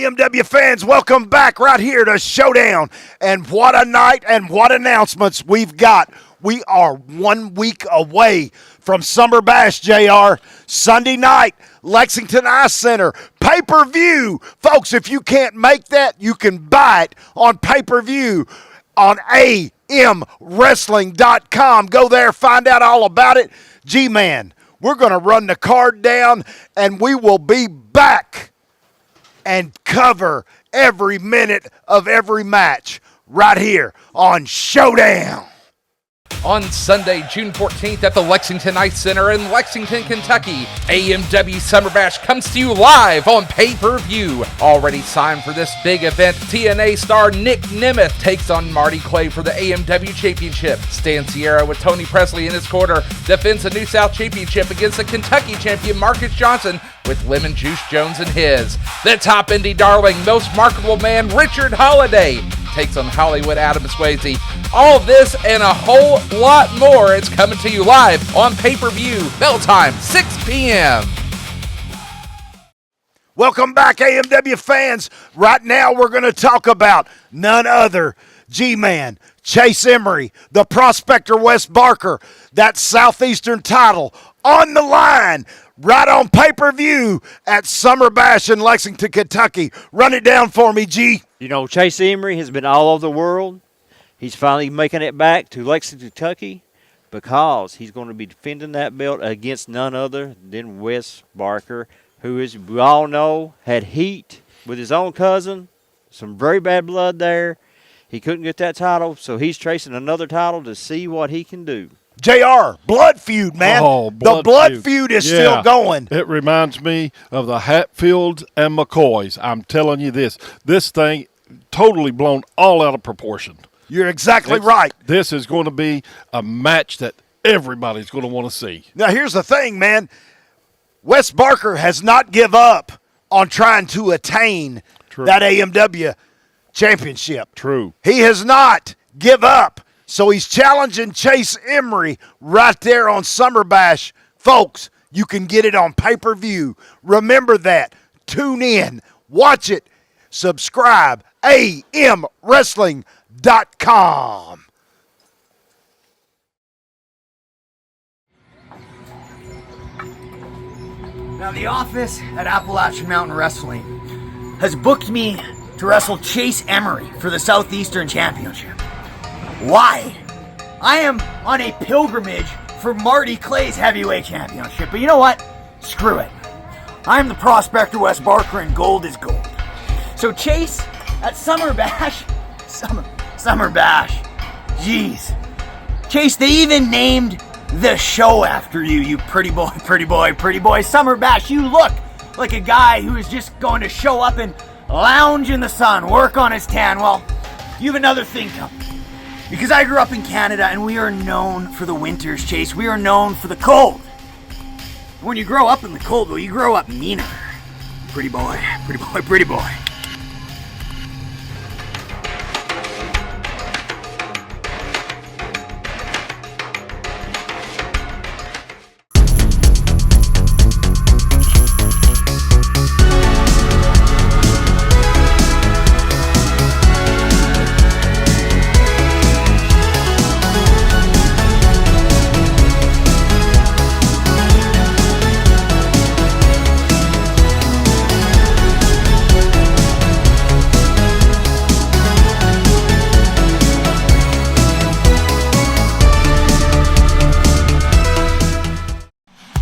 AMW fans, welcome back right here to Showdown. And what a night and what announcements we've got. We are 1 week away from Summer Bash, JR. Sunday night, Lexington Ice Center, pay-per-view. Folks, if you can't make that, you can buy it on pay-per-view on AMWrestling.com. Go there, find out all about it. G-Man, we're going to run the card down, and we will be back and cover every minute of every match right here on Showdown. On Sunday, June 14th at the Lexington Ice Center in Lexington, Kentucky, AMW Summer Bash comes to you live on pay-per-view. Already signed for this big event, TNA star Nick Nemeth takes on Marty Clay for the AMW Championship. Stan Sierra with Tony Presley in his corner defends the New South Championship against the Kentucky champion Marcus Johnson with Lemon Juice Jones in his. The top indie darling, most marketable man Richard Holiday takes on Hollywood Adam Swayze. All this and a whole lot more. It's coming to you live on pay-per-view. Bell time, 6 p.m. Welcome back, AMW fans. Right now, we're going to talk about none other, G-Man, Chase Emery, the prospector Wes Barker, that Southeastern title on the line, right on pay-per-view at Summer Bash in Lexington, Kentucky. Run it down for me, G. You know, Chase Emery has been all over the world. He's finally making it back to Lexington, Kentucky, because he's going to be defending that belt against none other than Wes Barker, who, as we all know, had heat with his own cousin, some very bad blood there. He couldn't get that title, so he's chasing another title to see what he can do. JR, blood feud, man. Oh, the blood feud is still going. It reminds me of the Hatfields and McCoys. I'm telling you this thing totally blown all out of proportion. You're exactly right. This is going to be a match that everybody's going to want to see. Now, here's the thing, man. Wes Barker has not give up on trying to attain that AMW championship. True. He has not give up. So he's challenging Chase Emery right there on Summer Bash. Folks, you can get it on pay-per-view. Remember that. Tune in. Watch it. Subscribe. AMWrestling.com. Now, the office at Appalachian Mountain Wrestling has booked me to wrestle Chase Emery for the Southeastern Championship. Why? I am on a pilgrimage for Marty Clay's heavyweight championship, but you know what? Screw it. I'm the prospector Wes Barker, and gold is gold. So Chase at Summer Bash, Summer Bash, jeez. Chase, they even named the show after you, you pretty boy, Summer Bash. You look like a guy who is just going to show up and lounge in the sun, work on his tan. Well, you have another thing coming. Because I grew up in Canada, and we are known for the winters, Chase. We are known for the cold. When you grow up in the cold, well, you grow up meaner. Pretty boy.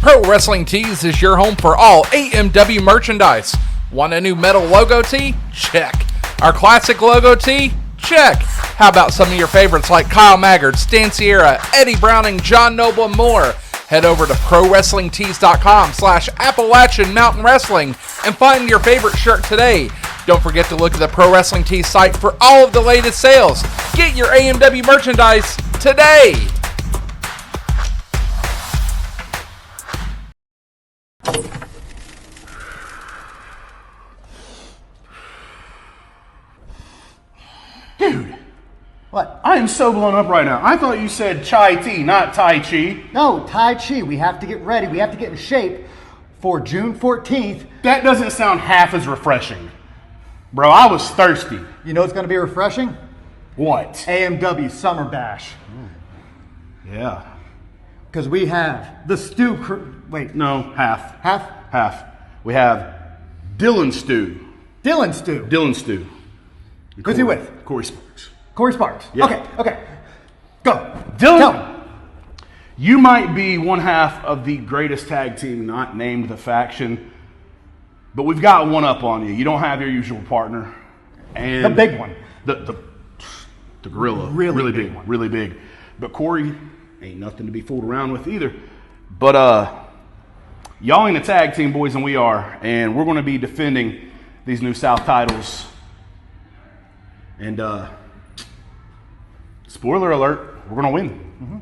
Pro Wrestling Tees is your home for all AMW merchandise. Want a new metal logo tee? Check. Our classic logo tee? Check. How about some of your favorites like Kyle Maggard, Stan Sierra, Eddie Browning, John Noble, and more? Head over to ProWrestlingTees.com/Appalachian Mountain Wrestling and find your favorite shirt today. Don't forget to look at the Pro Wrestling Tees site for all of the latest sales. Get your AMW merchandise today. Dude, what? I am so blown up right now. I thought you said chai tea, not Tai Chi. No, Tai Chi. We have to get ready. We have to get in shape for June 14th. That doesn't sound half as refreshing. Bro, I was thirsty. You know what's going to be refreshing? What? AMW Summer Bash. Yeah. Because we have the wait. No, half. Half? Half. We have Dylan Stew. Dylan Stew. Dylan Stew. Who's he with? Corey Sparks. Corey Sparks. Yeah. Okay. Go. Dylan, Tell me. you might be one half of the greatest tag team not named the faction, but we've got one up on you. You don't have your usual partner. And The big one. The gorilla. Really big big. one. Really big. But Corey ain't nothing to be fooled around with either. But y'all ain't a tag team, boys, and we are. And we're going to be defending these New South titles. And spoiler alert, we're going to win. Mm-hmm.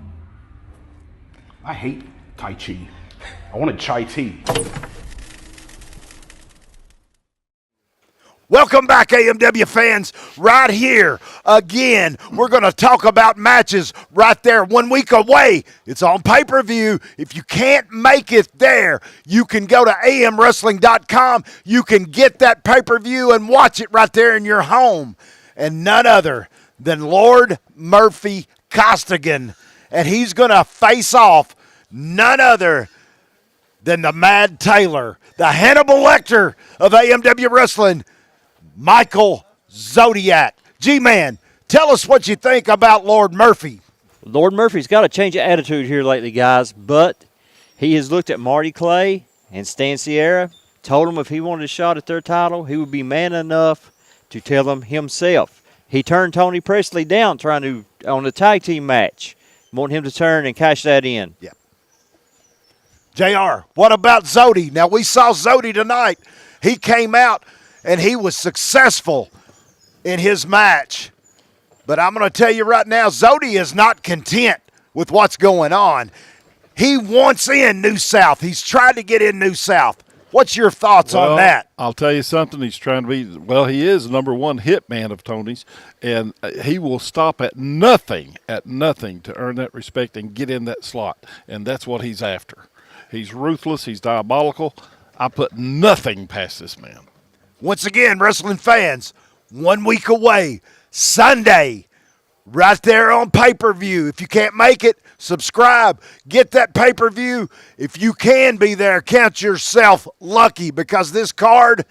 I hate Tai Chi. I wanted chai tea. Welcome back, AMW fans. Right here, again, we're going to talk about matches right there 1 week away. It's on pay-per-view. If you can't make it there, you can go to amwrestling.com. You can get that pay-per-view and watch it right there in your home. And none other than Lord Murphy Costigan. And he's going to face off none other than the Mad Taylor, the Hannibal Lecter of AMW Wrestling, Michael Zodiac. G-Man, tell us what you think about Lord Murphy. Lord Murphy's got a change of attitude here lately, guys, but he has looked at Marty Clay and Stan Sierra, told him if he wanted a shot at their title, he would be man enough to tell them himself. He turned Tony Presley down on the tag team match, wanting him to turn and cash that in. Yep. JR, what about Zodi? Now, we saw Zodi tonight. He came out and he was successful in his match. But I'm going to tell you right now, Zodi is not content with what's going on. He wants in New South. He's tried to get in New South. What's your thoughts on that? I'll tell you something. He's trying to be, well, he is the number one hit man of Tony's, and he will stop at nothing to earn that respect and get in that slot. And that's what he's after. He's ruthless. He's diabolical. I put nothing past this man. Once again, wrestling fans, 1 week away, Sunday, right there on pay-per-view. If you can't make it, subscribe. Get that pay-per-view. If you can be there, count yourself lucky because this card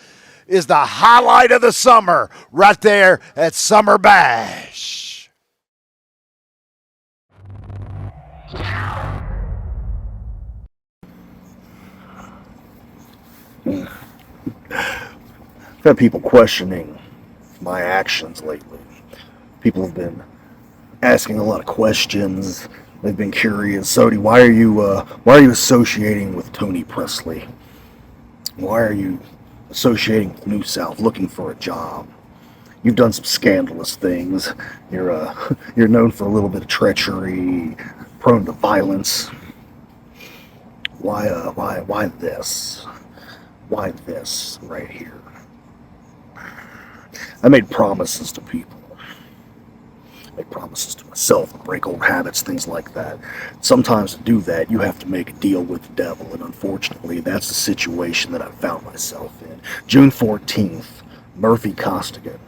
is the highlight of the summer right there at Summer Bash. I've had people questioning my actions lately. People have been asking a lot of questions. They've been curious. Zodi, why are you associating with Tony Presley? Why are you associating with New South, looking for a job? You've done some scandalous things. You're known for a little bit of treachery, prone to violence. Why this? Why this right here? I made promises to people. I made promises to myself, break old habits, things like that. Sometimes to do that, you have to make a deal with the devil, and unfortunately, that's the situation that I found myself in. June 14th, Murphy Costigan.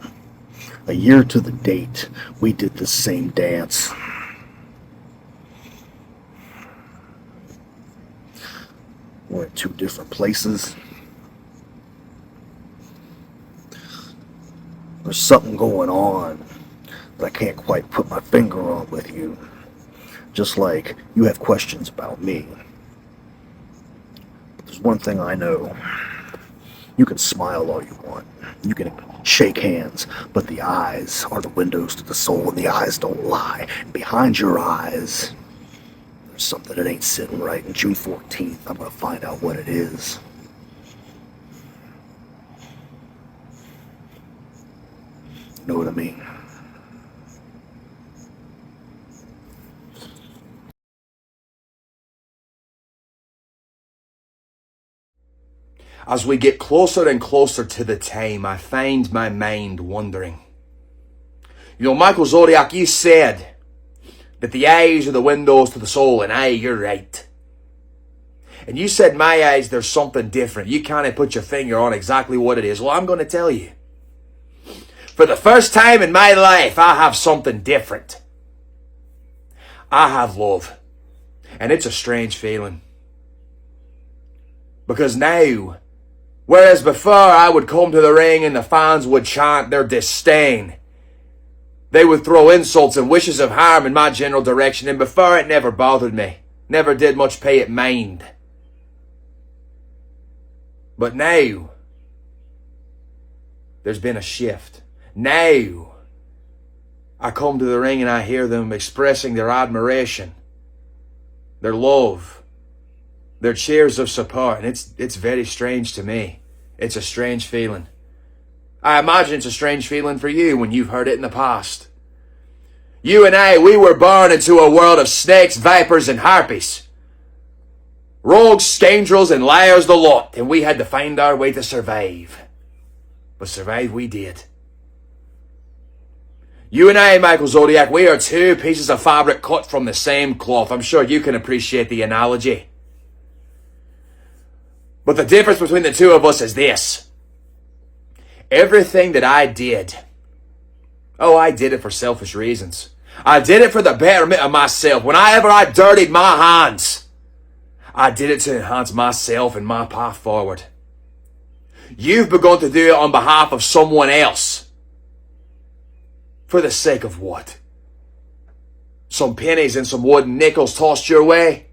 A year to the date, we did the same dance. We're in two different places. There's something going on that I can't quite put my finger on with you. Just like you have questions about me. But there's one thing I know. You can smile all you want. You can shake hands, but the eyes are the windows to the soul, and the eyes don't lie. And behind your eyes, there's something that ain't sitting right. And June 14th, I'm going to find out what it is. You know what I mean? As we get closer and closer to the time, I find my mind wandering. You know, Michael Zodiac, you said that the eyes are the windows to the soul, and aye, you're right. And you said my eyes, there's something different. You can't put your finger on exactly what it is. Well, I'm going to tell you. For the first time in my life, I have something different. I have love. And it's a strange feeling. Because now, whereas before I would come to the ring and the fans would chant their disdain, they would throw insults and wishes of harm in my general direction, and before it never bothered me. Never did much pay it mind. But now, there's been a shift. Now, I come to the ring and I hear them expressing their admiration, their love, their cheers of support, and it's very strange to me. It's a strange feeling. I imagine it's a strange feeling for you when you've heard it in the past. You and I, we were born into a world of snakes, vipers, and harpies. Rogues, scoundrels, and liars the lot, and we had to find our way to survive. But survive we did. You and I, Michael Zodiac, we are two pieces of fabric cut from the same cloth. I'm sure you can appreciate the analogy. But the difference between the two of us is this. Everything that I did, I did it for selfish reasons. I did it for the betterment of myself. Whenever I dirtied my hands, I did it to enhance myself and my path forward. You've begun to do it on behalf of someone else. For the sake of what? Some pennies and some wooden nickels tossed your way?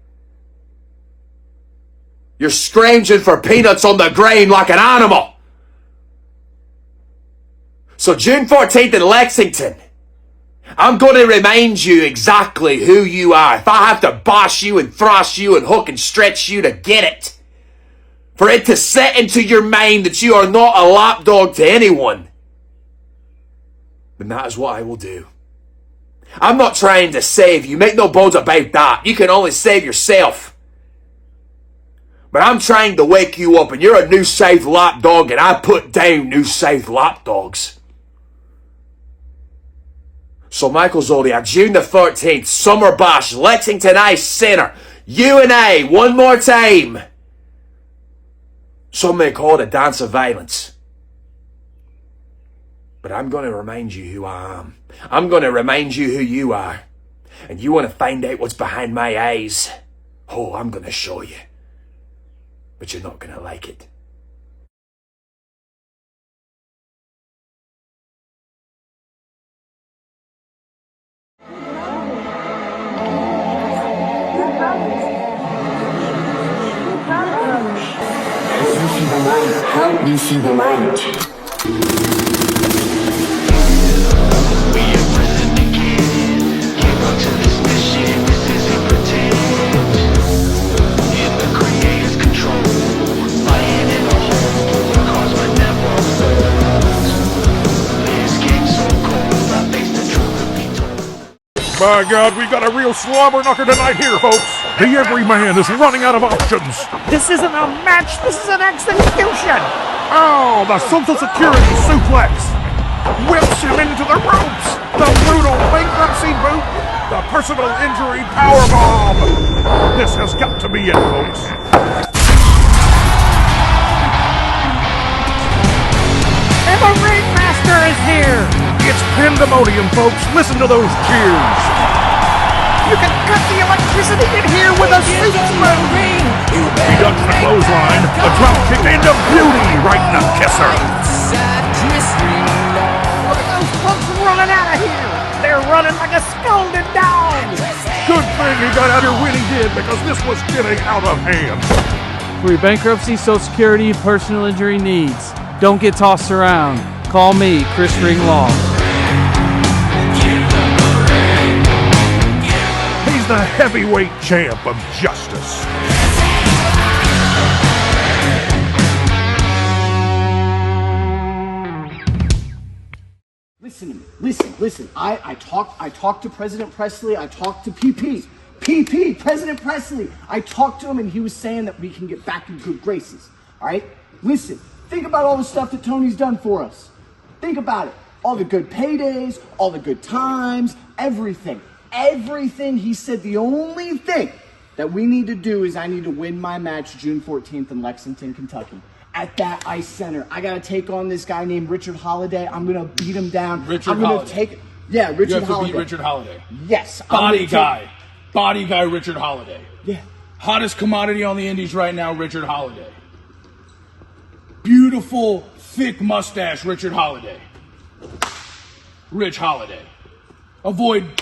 You're scrounging for peanuts on the grain like an animal. So June 14th in Lexington, I'm going to remind you exactly who you are. If I have to boss you and thrust you and hook and stretch you to get it, for it to set into your mind that you are not a lapdog to anyone, then that is what I will do. I'm not trying to save you. Make no bones about that. You can only save yourself. But I'm trying to wake you up, and you're a New South lapdog, and I put down New South lapdogs. So Michael Zodiac, June the 13th, Summer Bash, Lexington Ice Center. You and I, one more time. Some may call it a dance of violence. But I'm going to remind you who I am. I'm going to remind you who you are. And you want to find out what's behind my eyes? Oh, I'm going to show you. But you're not going to like it. Help me see the light. My God, we got a real slobber knocker tonight here, folks. The everyman is running out of options. This isn't a match, this is an execution. Oh, the Social Security suplex. Whips him into the ropes. The brutal bankruptcy boot. The personal injury powerbomb. This has got to be it, folks. And the ringmaster is here. It's pandemonium, folks. Listen to those cheers. You can cut the electricity in here with a superman ring. He ducks the clothesline, a drop kick, and a beauty right in the kisser. Look at those punks running out of here. They're running like a scolded dog. Good thing he got out here when he did, because this was getting out of hand. For your bankruptcy, Social Security, personal injury needs, don't get tossed around. Call me, Chris Ringlaw. He's the heavyweight champ of justice. Listen to me. Listen. I talked to President Presley. I talked to PP, President Presley. I talked to him, and he was saying that we can get back in good graces. All right? Listen, think about all the stuff that Tony's done for us. Think about it. All the good paydays, all the good times, everything. Everything. He said the only thing that we need to do is I need to win my match June 14th in Lexington, Kentucky. at that Ice Center. I got to take on this guy named Richard Holiday. I'm going to beat him down. Richard I'm gonna Holiday. Richard You have to Holiday. beat Richard Holiday. Yes. Body guy Richard Holiday. Yeah. Hottest commodity on the indies right now, Richard Holiday. Beautiful, thick mustache, Richard Holiday. Rich Holiday. Avoid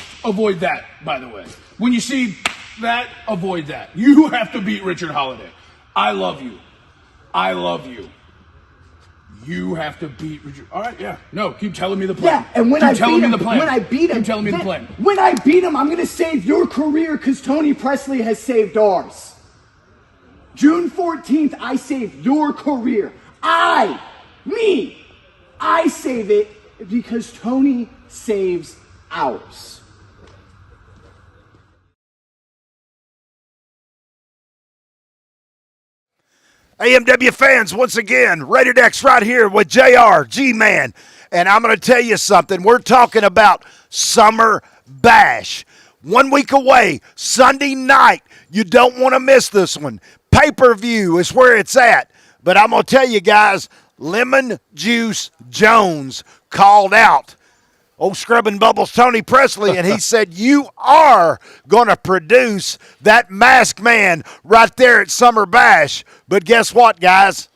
that, by the way. When you see that, avoid that. You have to beat Richard Holiday. I love you. You have to beat Richard. All right, yeah. No, keep telling me the plan. Yeah, and when I beat him, keep telling me the plan. When I beat him, I'm going to save your career because Tony Presley has saved ours. June 14th, I save your career. I save it because Tony saves ours. AMW fans, once again, Rated X right here with JR, G-Man. And I'm going to tell you something. We're talking about Summer Bash. 1 week away, Sunday night. You don't want to miss this one. Pay-per-view is where it's at. But I'm going to tell you guys, Lemon Juice Jones called out old Scrubbing Bubbles Tony Presley, and he said, you are going to produce that masked man right there at Summer Bash. But guess what, guys?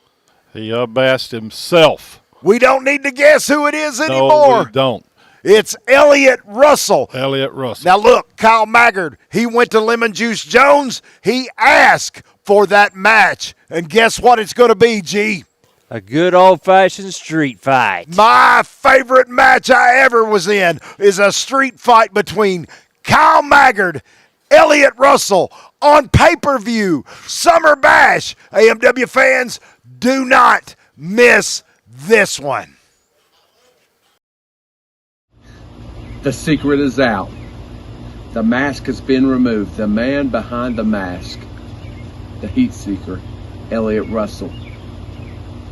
He unmasked himself. We don't need to guess who it is anymore. No, we don't. It's Elliott Russell. Elliott Russell. Now, look, Kyle Maggard, he went to Lemon Juice Jones. He asked for that match. And guess what it's going to be, G? A good old-fashioned street fight. My favorite match I ever was in is a street fight between Kyle Maggard, Elliott Russell on pay-per-view, Summer Bash. AMW fans, do not miss this one. The secret is out. The mask has been removed. The man behind the mask, the heat seeker, Elliott Russell.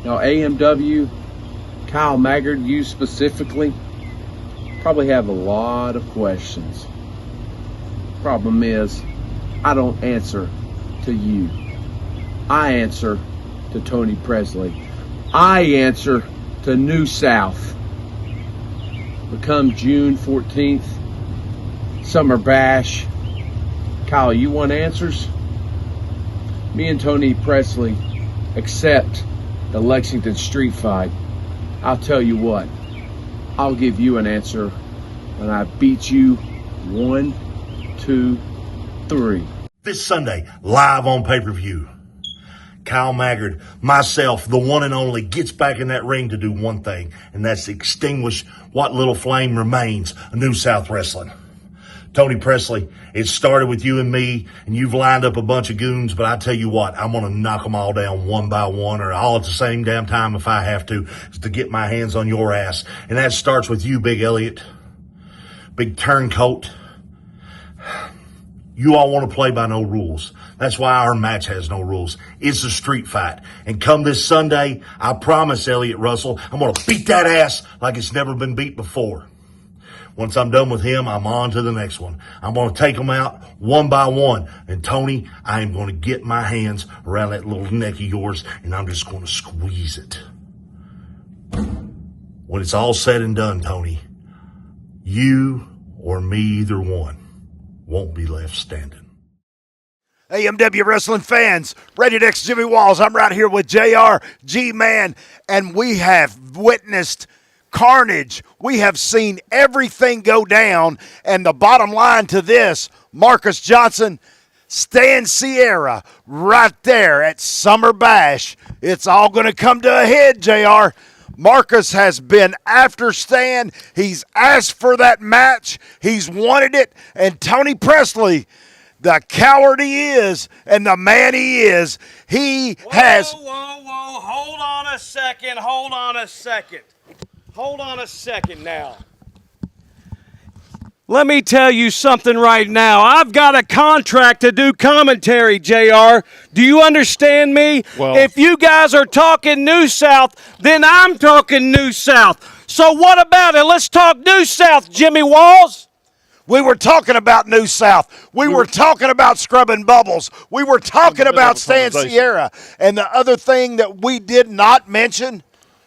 Now, AMW, Kyle Maggard, you specifically, probably have a lot of questions. Problem is, I don't answer to you. I answer to Tony Presley. I answer to New South. Become June 14th, Summer Bash. Kyle, you want answers? Me and Tony Presley accept the Lexington street fight. I'll tell you what, I'll give you an answer when I beat you 1, 2, 3. This Sunday, live on pay-per-view. Kyle Maggard, myself, the one and only, gets back in that ring to do one thing, and that's extinguish what little flame remains of New South Wrestling. Tony Presley, it started with you and me, and you've lined up a bunch of goons, but I tell you what, I'm going to knock them all down one by one, or all at the same damn time if I have to get my hands on your ass. And that starts with you, Big Elliott, Big Turncoat. You all want to play by no rules. That's why our match has no rules. It's a street fight. And come this Sunday, I promise, Elliott Russell, I'm going to beat that ass like it's never been beat before. Once I'm done with him, I'm on to the next one. I'm going to take them out one by one. And, Tony, I am going to get my hands around that little neck of yours, and I'm just going to squeeze it. When it's all said and done, Tony, you or me, either one, won't be left standing. AMW Wrestling fans, Rated X Jimmy Walls. I'm right here with JR, G-Man, and we have witnessed carnage. We have seen everything go down, and the bottom line to this, Marcus Johnson, Stan Sierra, right there at Summer Bash. It's all going to come to a head, JR. Marcus has been after Stan. He's asked for that match. He's wanted it, and Tony Presley, the coward he is and the man he is, he has... Whoa, hold on a second now. Let me tell you something right now. I've got a contract to do commentary, JR. Do you understand me? Well, if you guys are talking New South, then I'm talking New South. So what about it? Let's talk New South, Jimmy Walls. We were talking about New South. We were talking about Scrubbing Bubbles. We were talking about Stan Sierra. And the other thing that we did not mention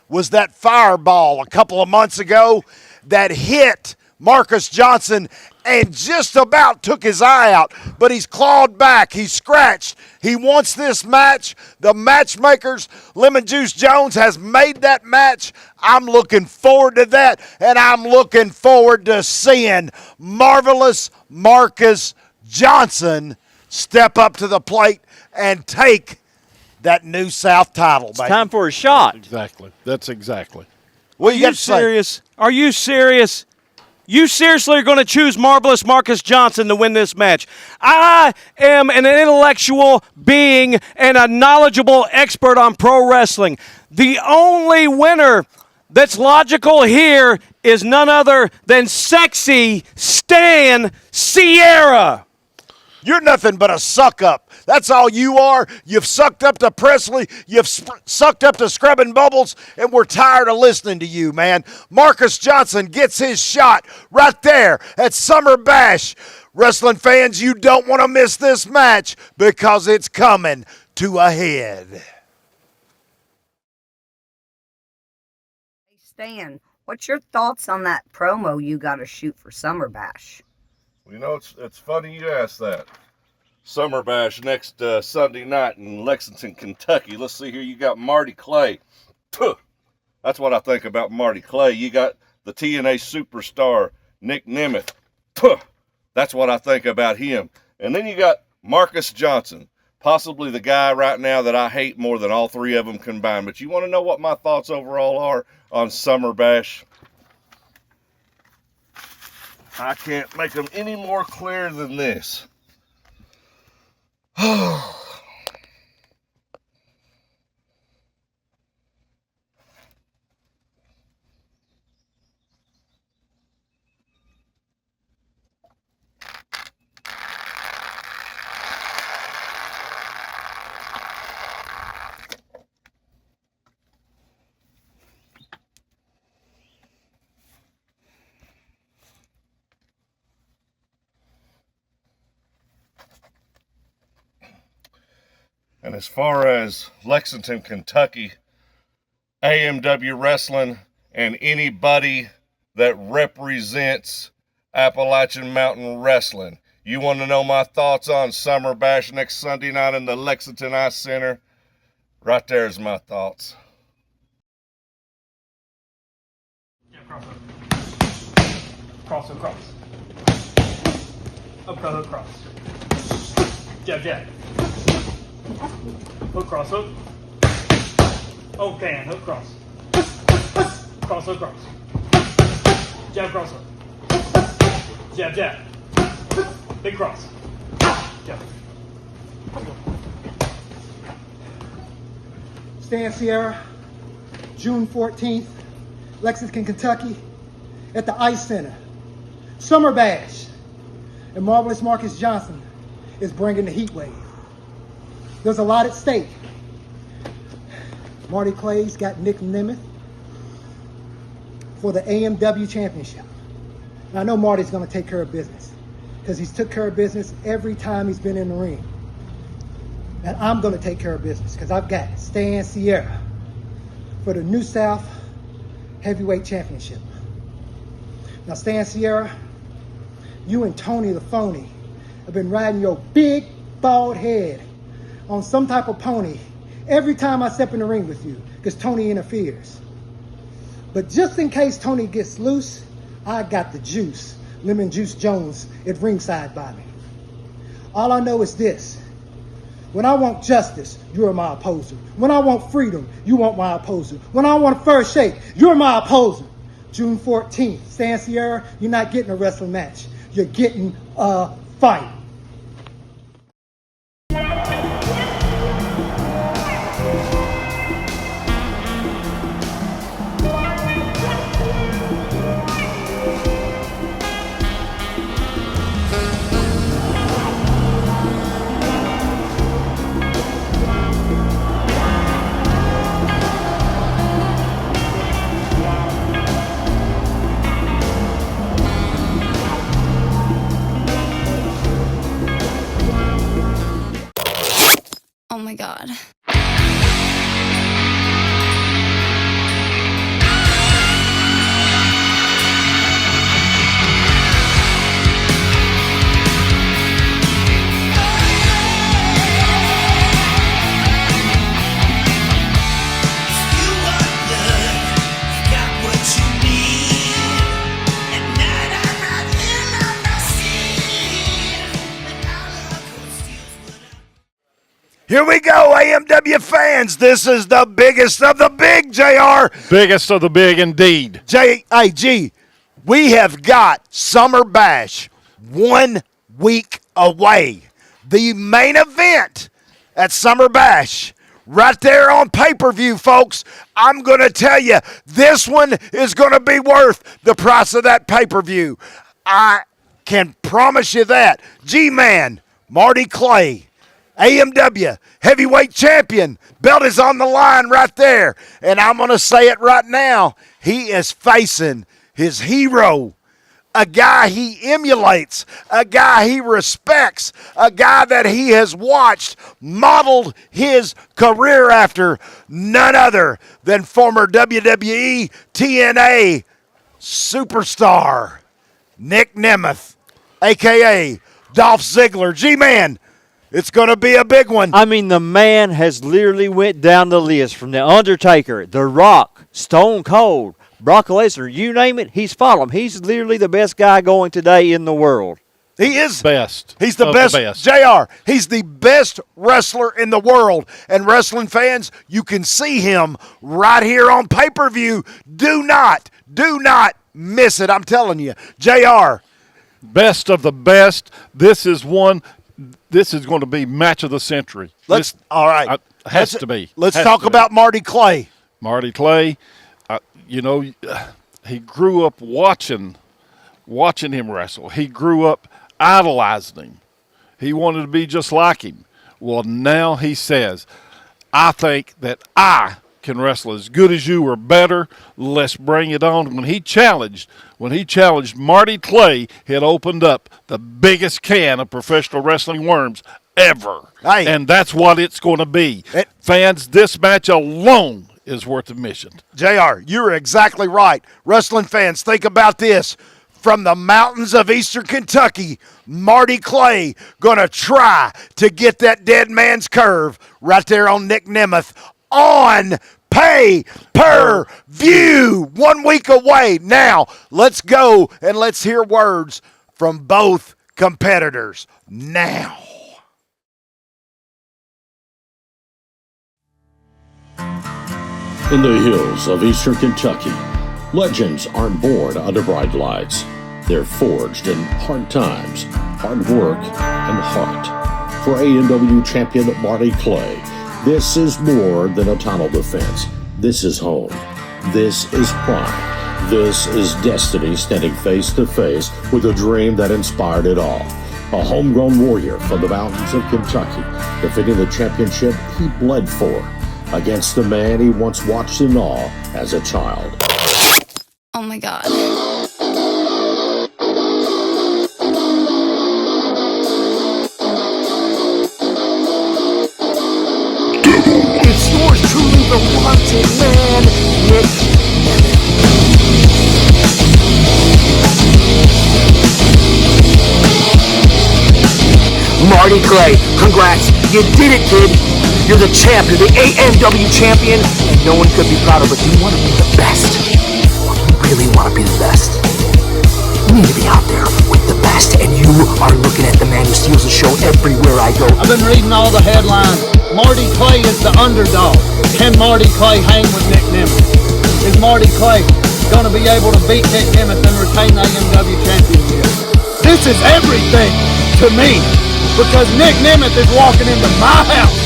was that fireball a couple of months ago that hit Marcus Johnson and just about took his eye out. But he's clawed back. He's scratched. He wants this match. The matchmakers, Lemon Juice Jones, has made that match. I'm looking forward to that, and I'm looking forward to seeing Marvelous Marcus Johnson step up to the plate and take that New South title, It's time for a shot. Exactly. That's exactly. Well, Are you serious? Are you serious? You seriously are going to choose Marvelous Marcus Johnson to win this match? I am an intellectual being and a knowledgeable expert on pro wrestling. The only winner that's logical here is none other than sexy Stan Sierra. You're nothing but a suck-up. That's all you are. You've sucked up to Presley. You've sucked up to Scrubbing Bubbles, and we're tired of listening to you, man. Marcus Johnson gets his shot right there at Summer Bash. Wrestling fans, you don't want to miss this match because it's coming to a head. Hey, Stan, what's your thoughts on that promo you got to shoot for Summer Bash? You know, it's funny you ask that. Summer Bash next Sunday night in Lexington, Kentucky. Let's see here. You got Marty Clay. Puh. That's what I think about Marty Clay. You got the TNA superstar, Nick Nemeth. Puh. That's what I think about him. And then you got Marcus Johnson, possibly the guy right now that I hate more than all three of them combined. But you want to know what my thoughts overall are on Summer Bash? I can't make them any more clear than this. And as far as Lexington, Kentucky, AMW Wrestling, and anybody that represents Appalachian Mountain Wrestling, you want to know my thoughts on Summer Bash next Sunday night in the Lexington Ice Center? Right there's my thoughts. Yeah, cross up. Cross. Uppercut, hook, cross. Jab. Hook, cross, hook. Okay, hook, cross. Cross, hook, cross. Jab, cross, hook. Jab. Big cross. Jab. Stan Sierra, June 14th, Lexington, Kentucky, at the Ice Center. Summer Bash. And Marvelous Marcus Johnson is bringing the heat wave. There's a lot at stake. Marty Clay's got Nick Nemeth for the AMW Championship. And I know Marty's going to take care of business because he's took care of business every time he's been in the ring. And I'm going to take care of business because I've got Stan Sierra for the New South Heavyweight Championship. Now, Stan Sierra, you and Tony the Phony have been riding your big, bald head on some type of pony every time I step in the ring with you because Tony interferes. But just in case Tony gets loose, I got the juice, Lemon Juice Jones, at ringside by me. All I know is this. When I want justice, you're my opposer. When I want freedom, you want my opposer. When I want a first shake, you're my opposer. June 14th, Stan Sierra, you're not getting a wrestling match. You're getting a fight. my God. Here we go, AMW fans. This is the biggest of the big, JR. Biggest of the big, indeed. G, we have got Summer Bash 1 week away. The main event at Summer Bash, right there on pay-per-view, folks. I'm going to tell you, this one is going to be worth the price of that pay-per-view. I can promise you that. G-Man, Marty Clay, AMW heavyweight champion. Belt is on the line right there. And I'm going to say it right now. He is facing his hero, a guy he emulates, a guy he respects, a guy that he has watched, modeled his career after, none other than former WWE TNA superstar Nick Nemeth, a.k.a. Dolph Ziggler. G-Man, it's going to be a big one. I mean, the man has literally went down the list from The Undertaker, The Rock, Stone Cold, Brock Lesnar, you name it, he's followed him. He's literally the best guy going today in the world. He is. Best. He's the best. JR, he's the best wrestler in the world. And wrestling fans, you can see him right here on pay-per-view. Do not miss it. I'm telling you. JR. Best of the best. This is going to be match of the century. All right. Has to be. Let's talk about Marty Clay. Marty Clay, he grew up watching him wrestle. He grew up idolizing him. He wanted to be just like him. Well, now he says, I think that I can wrestle as good as you or better. Let's bring it on. When he challenged Marty Clay, it opened up the biggest can of professional wrestling worms ever. Hey. And that's what it's going to be. Fans, this match alone is worth admission. JR, you're exactly right. Wrestling fans, think about this. From the mountains of eastern Kentucky, Marty Clay going to try to get that dead man's curve right there on Nick Nemeth on pay-per-view. 1 week away. Now, let's go and let's hear words from both competitors now. In the hills of eastern Kentucky, legends aren't born under bright lights. They're forged in hard times, hard work, and heart. For AMW champion Marty Clay, this is more than a title defense. This is home. This is pride. This is destiny standing face to face with a dream that inspired it all. A homegrown warrior from the mountains of Kentucky, defending the championship he bled for against the man he once watched in awe as a child. Oh my God. It's yours truly, the wanted man, Nick Nemeth. Marty Clay, congrats. You did it, kid. You're the champ. You're the AMW champion, and no one could be prouder, but you want to be the best. You really want to be the best. You need to be out there with the best, and you are looking at the man who steals the show everywhere I go. I've been reading all the headlines. Marty Clay is the underdog. Can Marty Clay hang with Nick Nemeth? Is Marty Clay going to be able to beat Nick Nemeth and retain the AMW championship? This is everything to me, because Nick Nemeth is walking into my house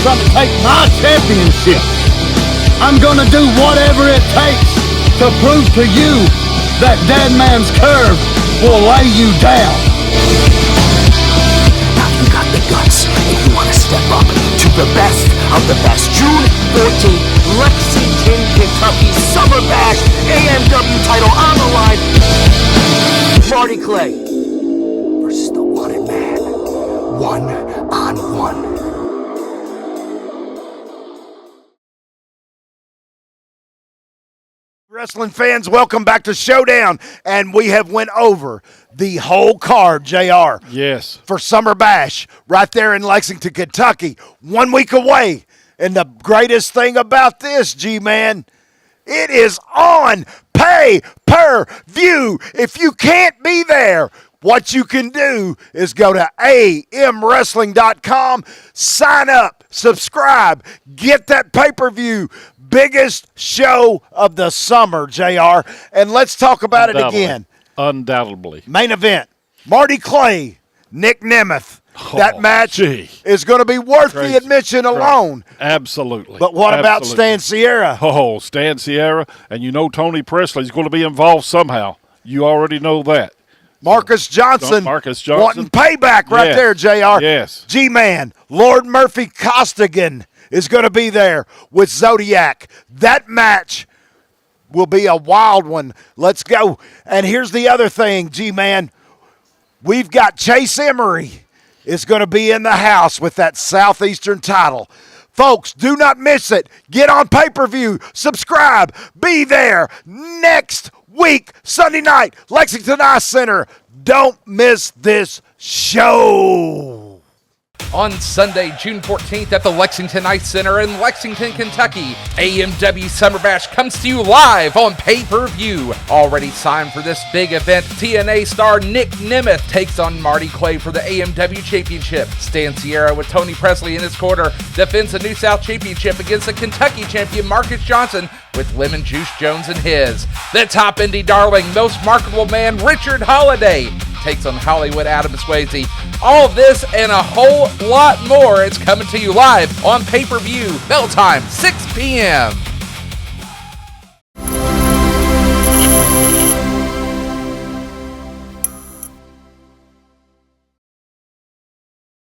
trying to take my championship. I'm going to do whatever it takes to prove to you that dead man's curve will lay you down. Now you got the guts, and you want to step up to the best of the best. June 14th, Lexington, Kentucky, Summer Bash, AMW title on the line. Marty Clay versus the wanted man, 1-on-1. Wrestling fans, welcome back to Showdown, and we have went over the whole card, JR. Yes. For Summer Bash right there in Lexington, Kentucky, 1 week away. And the greatest thing about this, G-Man, it is on pay-per-view. If you can't be there, what you can do is go to amwrestling.com, sign up, subscribe, get that pay-per-view. Biggest show of the summer, JR. And let's talk about it again. Undoubtedly. Main event, Marty Clay, Nick Nemeth. That match is going to be worth the admission alone. Absolutely. But what about Stan Sierra? Oh, Stan Sierra. And you know Tony Presley's going to be involved somehow. You already know that. Marcus Johnson wanting payback right there, JR. Yes. G-Man, Lord Murphy Costigan is going to be there with Zodiac. That match will be a wild one. Let's go. And here's the other thing, G-Man. We've got Chase Emery is going to be in the house with that Southeastern title. Folks, do not miss it. Get on pay-per-view. Subscribe. Be there next week, Sunday night, Lexington Ice Center. Don't miss this show. On Sunday, June 14th at the Lexington Ice Center in Lexington, Kentucky, AMW Summer Bash comes to you live on pay-per-view. Already signed for this big event, TNA star Nick Nemeth takes on Marty Clay for the AMW Championship. Stan Sierra with Tony Presley in his corner defends the New South Championship against the Kentucky champion Marcus Johnson with Lemon Juice Jones in his. The top indie darling, most marketable man Richard Holiday takes on Hollywood Adam Swayze. All of this and a whole lot more is coming to you live on pay-per-view. Bell time, 6 p.m.